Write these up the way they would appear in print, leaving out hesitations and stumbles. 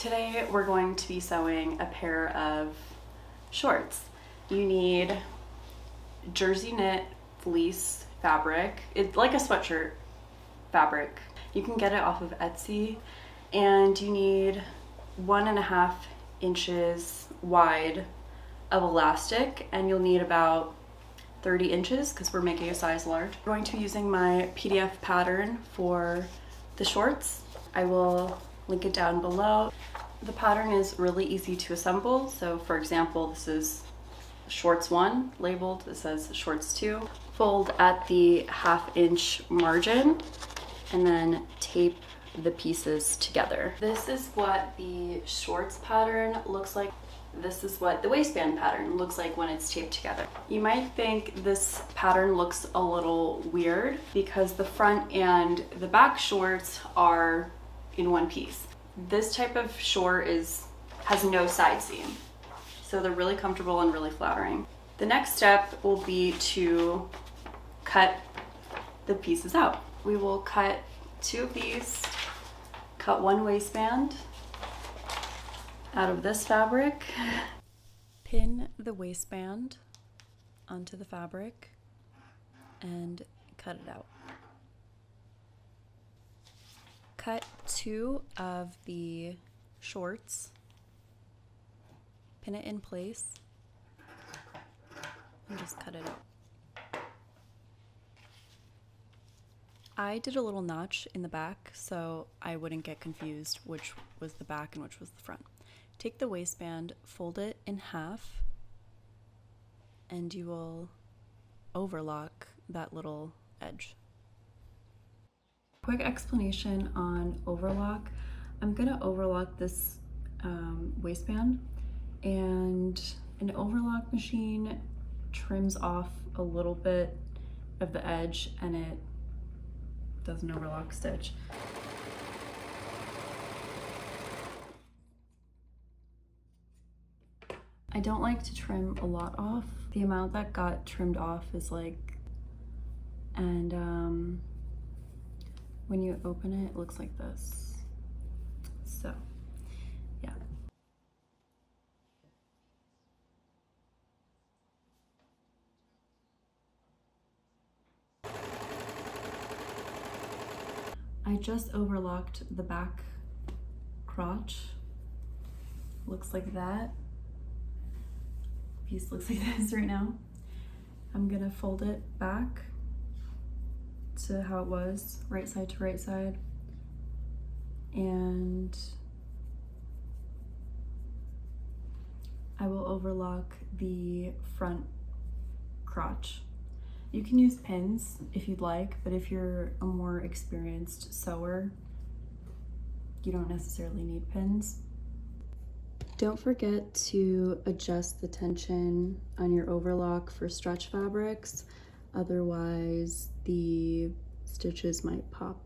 Today we're going to be sewing a pair of shorts. You need jersey knit fleece fabric. It's like a sweatshirt fabric. You can get it off of Etsy, and you need 1.5 inches wide of elastic, and you'll need about 30 inches because we're making a size large. I'm going to be using my PDF pattern for the shorts. I will link it down below. The pattern is really easy to assemble. So for example, this is shorts 1 labeled, this says shorts 2. Fold at the 1/2 inch margin and then tape the pieces together. This is what the shorts pattern looks like. This is what the waistband pattern looks like when it's taped together. You might think this pattern looks a little weird because the front and the back shorts are in one piece. This type of short has no side seam, so they're really comfortable and really flattering. The next step will be to cut the pieces out. We will cut 2 of these, cut 1 waistband out of this fabric, pin the waistband onto the fabric, and cut it out. Cut 2 of the shorts, pin it in place, and just cut it out. I did a little notch in the back so I wouldn't get confused which was the back and which was the front. Take the waistband, fold it in half, and you will overlock that little edge. Quick explanation on overlock. I'm gonna overlock this waistband, and an overlock machine trims off a little bit of the edge and it does an overlock stitch. I don't like to trim a lot off. The amount that got trimmed off is like, and when you open it, it looks like this. So, yeah. I just overlocked the back crotch. Looks like that. Piece looks like this right now. I'm gonna fold it back to how it was, right side to right side, and I will overlock the front crotch. You can use pins if you'd like, but if you're a more experienced sewer, you don't necessarily need pins. Don't forget to adjust the tension on your overlock for stretch fabrics, otherwise the stitches might pop.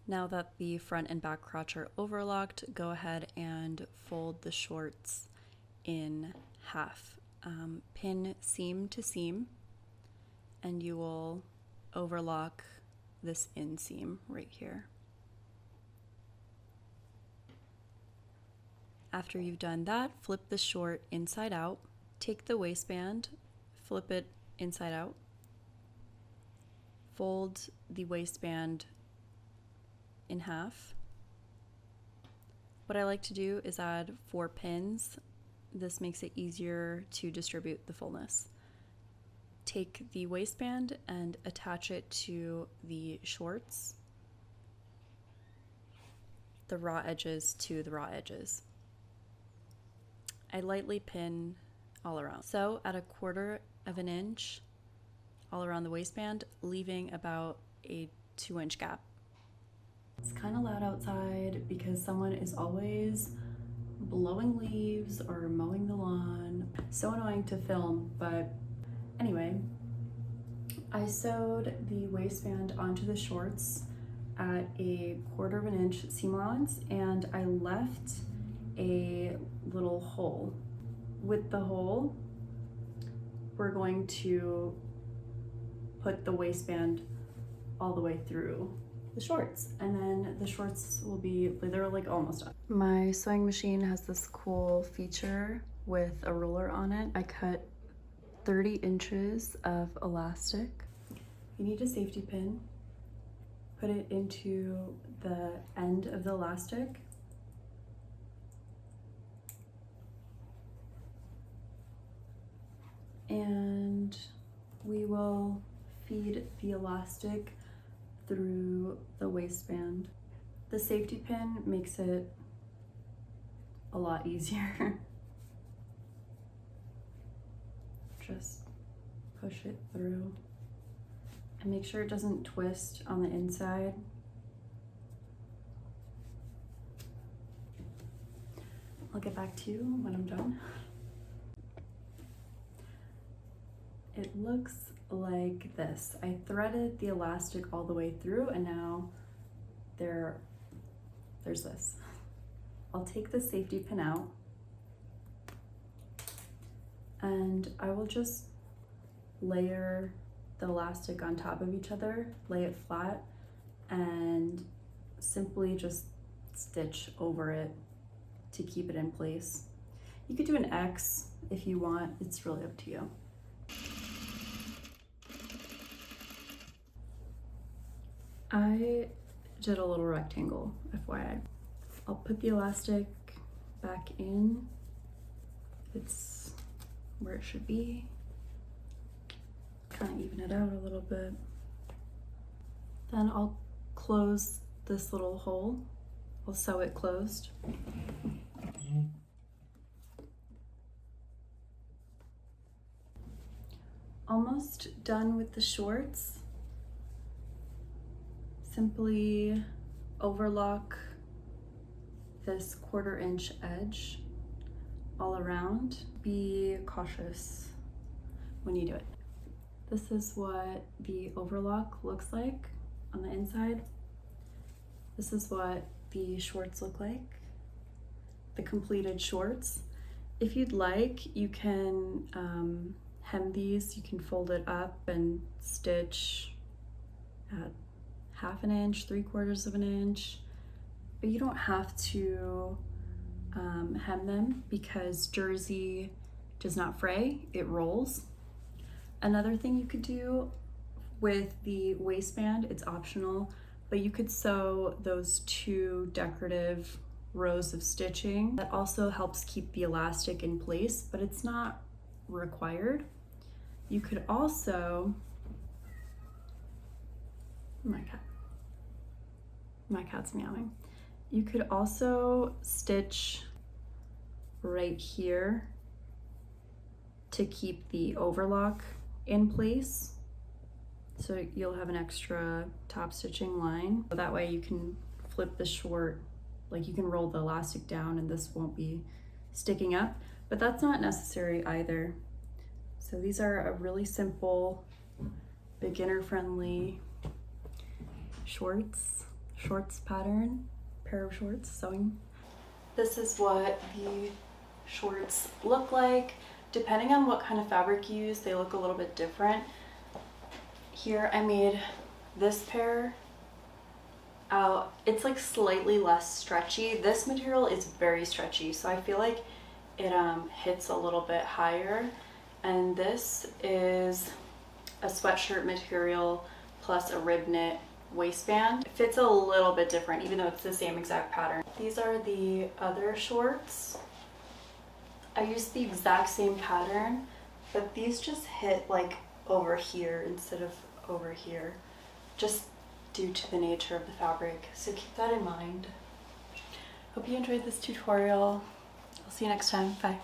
Now that the front and back crotch are overlocked, go ahead and fold the shorts in half. Pin seam to seam, and you will overlock this inseam right here. After you've done that, flip the short inside out, take the waistband, flip it inside out, fold the waistband in half. What I like to do is add 4 pins. This makes it easier to distribute the fullness. Take the waistband and attach it to the shorts, the raw edges to the raw edges. I lightly pin all around. So at 1/4 of an inch all around the waistband, leaving about a 2-inch gap. It's kind of loud outside because someone is always blowing leaves or mowing the lawn. So annoying to film, but anyway, I sewed the waistband onto the shorts at a 1/4 of an inch seam allowance, and I left a little hole. With the hole, we're going to put the waistband all the way through the shorts, and then the shorts will be, they're like almost done. My sewing machine has this cool feature with a ruler on it. I cut 30 inches of elastic. You need a safety pin. Put it into the end of the elastic. And we will feed the elastic through the waistband. The safety pin makes it a lot easier. Just push it through and make sure it doesn't twist on the inside. I'll get back to you when I'm done. It looks like this. I threaded the elastic all the way through, and now there's this. I'll take the safety pin out, and I will just layer the elastic on top of each other, lay it flat, and simply just stitch over it to keep it in place. You could do an X if you want, it's really up to you. I did a little rectangle, FYI. I'll put the elastic back in. It's where it should be. Kind of even it out a little bit. Then I'll close this little hole. I'll sew it closed. Almost done with the shorts. Simply overlock this 1/4 inch edge all around. Be cautious when you do it. This is what the overlock looks like on the inside. This is what the shorts look like, the completed shorts. If you'd like, you can hem these. You can fold it up and stitch at 1/2 inch, 3/4 inch, but you don't have to hem them because jersey does not fray, it rolls. Another thing you could do with the waistband, it's optional, but you could sew those 2 decorative rows of stitching. That also helps keep the elastic in place, but it's not required. You could also, my cat's meowing. You could also stitch right here to keep the overlock in place. So you'll have an extra top stitching line. That way you can flip the short, like you can roll the elastic down and this won't be sticking up, but that's not necessary either. So these are a really simple, beginner friendly shorts pattern, pair of shorts sewing. This is what the shorts look like. Depending on what kind of fabric you use, they look a little bit different. Here I made this pair out. It's like slightly less stretchy. This material is very stretchy, so I feel like it hits a little bit higher. And this is a sweatshirt material plus a rib knit waistband. It fits a little bit different even though it's the same exact pattern. These are the other shorts. I used the exact same pattern, but these just hit like over here instead of over here, just due to the nature of the fabric. So keep that in mind. Hope you enjoyed this tutorial. I'll see you next time. Bye.